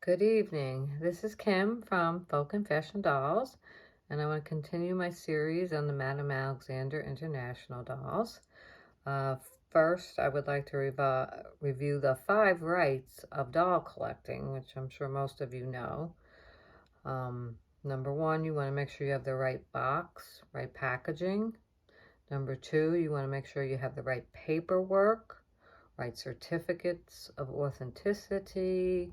Good evening. This is Kim from Folk and Fashion Dolls, and I want to continue my series on the Madame Alexander International dolls. Uh, First, I would like to review the 5 rights of doll collecting, which I'm sure most of you know. Number 1, you want to make sure you have the right box, right packaging. Number 2, you want to make sure you have the right paperwork, right certificates of authenticity,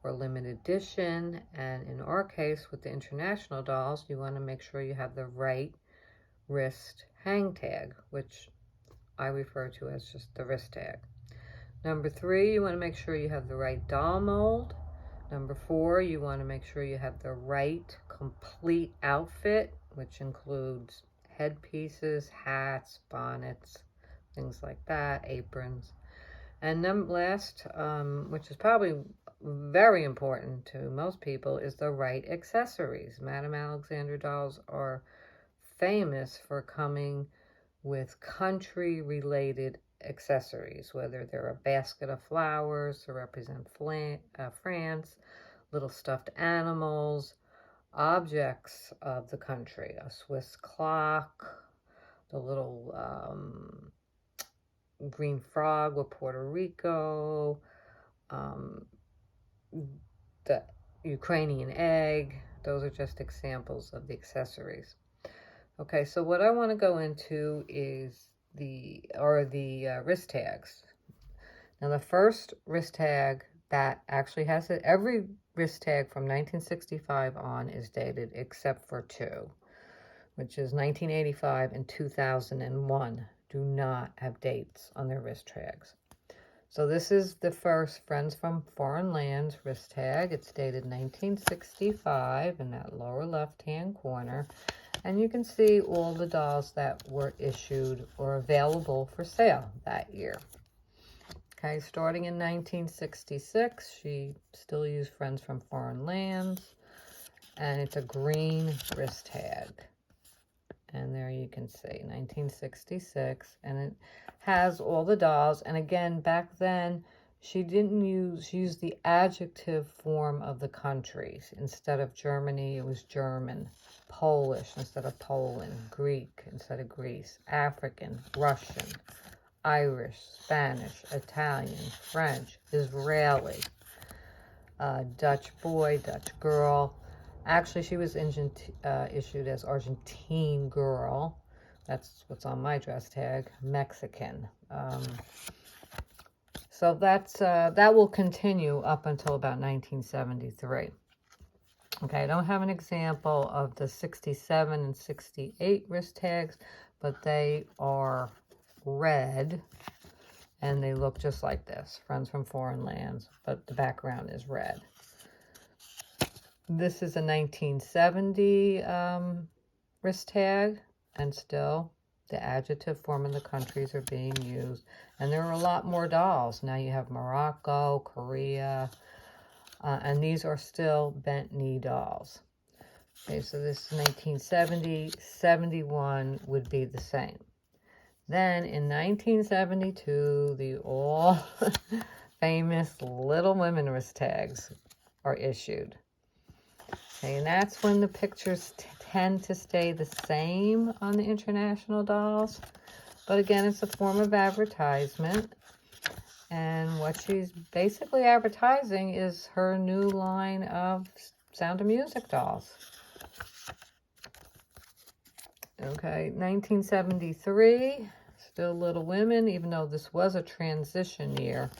or limited edition. And in our case with the international dolls, you want to make sure you have the right wrist hang tag, which I refer to as just the wrist tag. Number 3, you want to make sure you have the right doll mold. Number 4, you want to make sure you have the right complete outfit, which includes headpieces, hats, bonnets, things like that, aprons. And then last, which is probably very important to most people, is the right accessories. Madame Alexander dolls are famous for coming with country-related accessories, whether they're a basket of flowers to represent France, little stuffed animals, objects of the country, a Swiss clock, the little green frog with Puerto Rico, the Ukrainian egg. Those are just examples of the accessories. Okay, so what I want to go into is the wrist tags. Now the first wrist tag that actually has it, every wrist tag from 1965 on is dated except for 2, which is 1985 and 2001. Do not have dates on their wrist tags. So this is the first Friends from Foreign Lands wrist tag. It's dated 1965 in that lower left-hand corner. And you can see all the dolls that were issued or available for sale that year. Okay, starting in 1966, she still used Friends from Foreign Lands. And it's a green wrist tag. And there you can see 1966, and it has all the dolls. And again, back then she used the adjective form of the countries. Instead of Germany, it was German. Polish instead of Poland. Greek instead of Greece. African, Russian, Irish, Spanish, Italian, French, Israeli, Dutch boy, Dutch girl. Actually, she was issued as Argentine girl. That's what's on my dress tag. Mexican. So that will continue up until about 1973. Okay, I don't have an example of the 67 and 68 wrist tags, but they are red, and they look just like this. Friends from Foreign Lands, but the background is red. This is a 1970 wrist tag, and still the adjective form of the countries are being used. And there are a lot more dolls. Now you have Morocco, Korea, and these are still bent knee dolls. Okay, so this is 1970, 71 would be the same. Then in 1972, the all famous Little Women wrist tags are issued. Okay, and that's when the pictures tend to stay the same on the international dolls. But again, it's a form of advertisement. And what she's basically advertising is her new line of Sound of Music dolls. Okay, 1973, still Little Women, even though this was a transition year.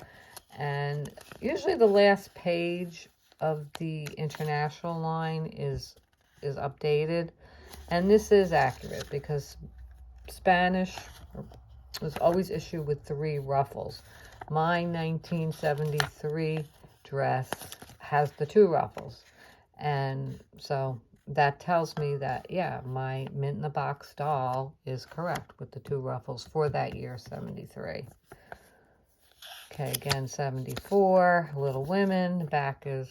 And usually the last page of the international line is updated, and this is accurate because Spanish was always issued with 3 ruffles. My 1973 dress has the 2 ruffles, and so that tells me that, yeah, my mint in the box doll is correct with the 2 ruffles for that year, 73. Okay, again, 74, Little Women. Back is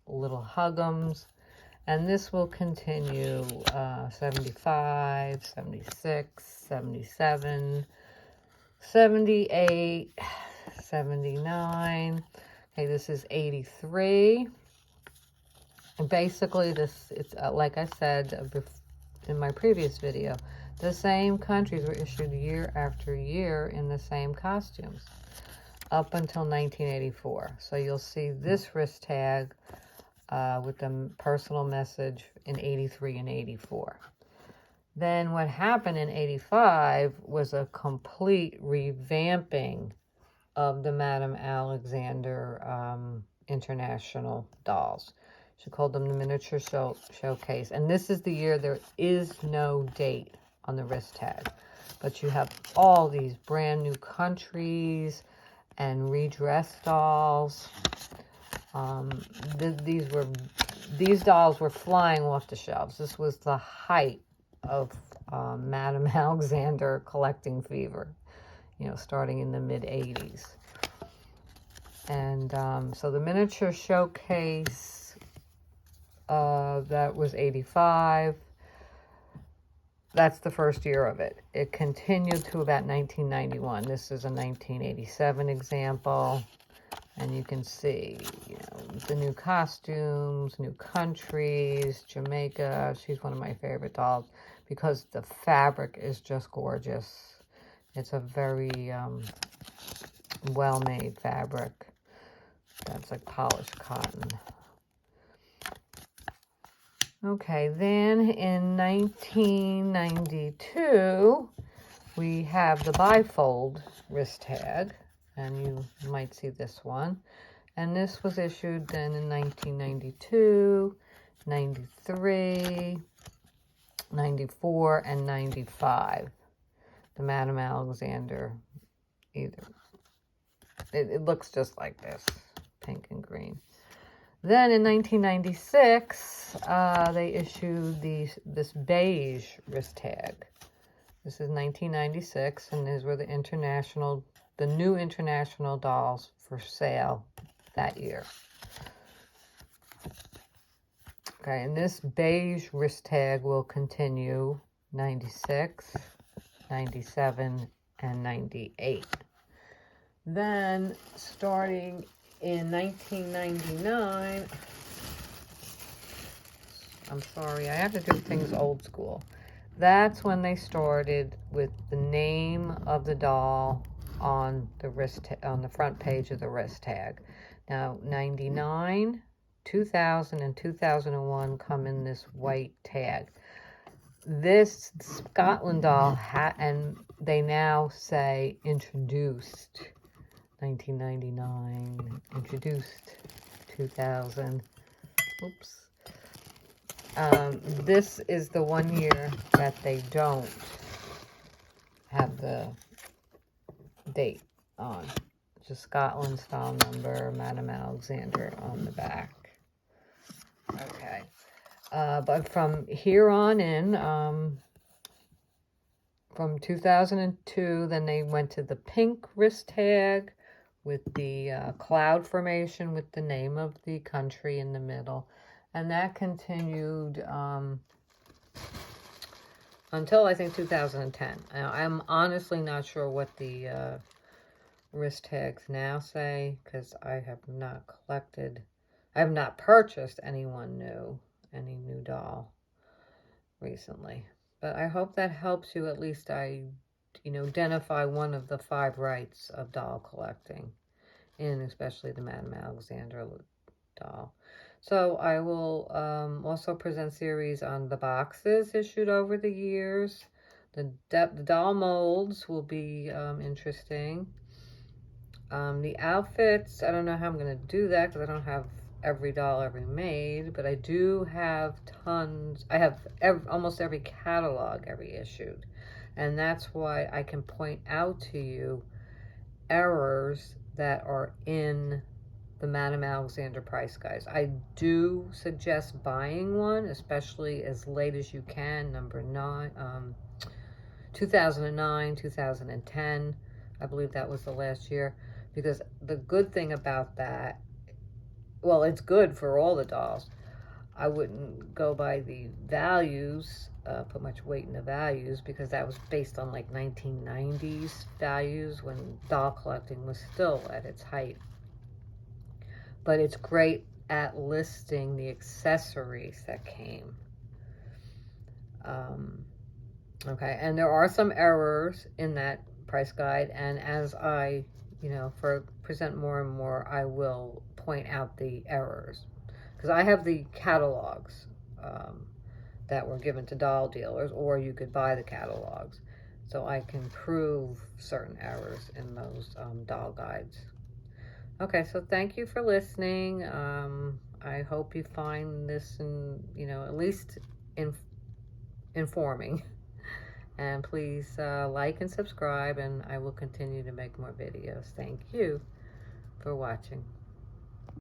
Little Huggums. And this will continue 75, 76, 77, 78, 79. Okay, this is 83. And basically, it's like I said in my previous video, the same countries were issued year after year in the same costumes up until 1984. So you'll see this wrist tag with the personal message in 83 and 84. Then what happened in 85 was a complete revamping of the Madame Alexander International dolls. She called them the Miniature Showcase. And this is the year there is no date on the wrist tag. But you have all these brand new countries and redressed dolls. These dolls were flying off the shelves. This was the height of Madame Alexander collecting fever, you know, starting in the mid-80s. And so the Miniature Showcase, that was 85. That's the first year of it. It continued to about 1991. This is a 1987 example. And you can see, you know, the new costumes, new countries, Jamaica. She's one of my favorite dolls because the fabric is just gorgeous. It's a very well-made fabric. That's like polished cotton. Okay, then in 1992, we have the bifold wrist tag, and you might see this one. And this was issued then in 1992, 93, 94, and 95. The Madame Alexander, it looks just like this, pink and green. Then in 1996, they issued this beige wrist tag. This is 1996, and these were the new international dolls for sale that year. Okay, and this beige wrist tag will continue 96, 97, and 98. Then, starting in 1999, I'm sorry, I have to do things old school. That's when they started with the name of the doll on the on the front page of the wrist tag. Now, 99, 2000, and 2001 come in this white tag. This Scotland doll and they now say introduced 1999, introduced 2000. Oops. This is the one year that they don't have the date on. Just Scotland style number, Madame Alexander on the back. Okay. But from here on in, from 2002, then they went to the pink wrist tag with the cloud formation with the name of the country in the middle. And that continued until, I think, 2010. Now, I'm honestly not sure what the wrist tags now say, because I have not purchased any new doll recently. But I hope that helps you. At least identify one of the 5 rights of doll collecting, and especially the Madame Alexander doll. So I will also present series on the boxes issued over the years. The doll molds will be interesting. The outfits, I don't know how I'm going to do that because I don't have every doll ever made, but I do have tons. I have almost every catalog ever issued, and that's why I can point out to you errors that are in the Madame Alexander price guides. I do suggest buying one, especially as late as you can, number 9, 2009, 2010. I believe that was the last year, because the good thing about that, well, it's good for all the dolls. I wouldn't go by the values, put much weight in the values, because that was based on like 1990s values when doll collecting was still at its height. but it's great at listing the accessories that came. Okay, and there are some errors in that price guide, and as I, present more and more, I will point out the errors, because I have the catalogs that were given to doll dealers, or you could buy the catalogs, so I can prove certain errors in those doll guides. Okay, so thank you for listening. I hope you find this, at least informing. And please like and subscribe, and I will continue to make more videos. Thank you for watching.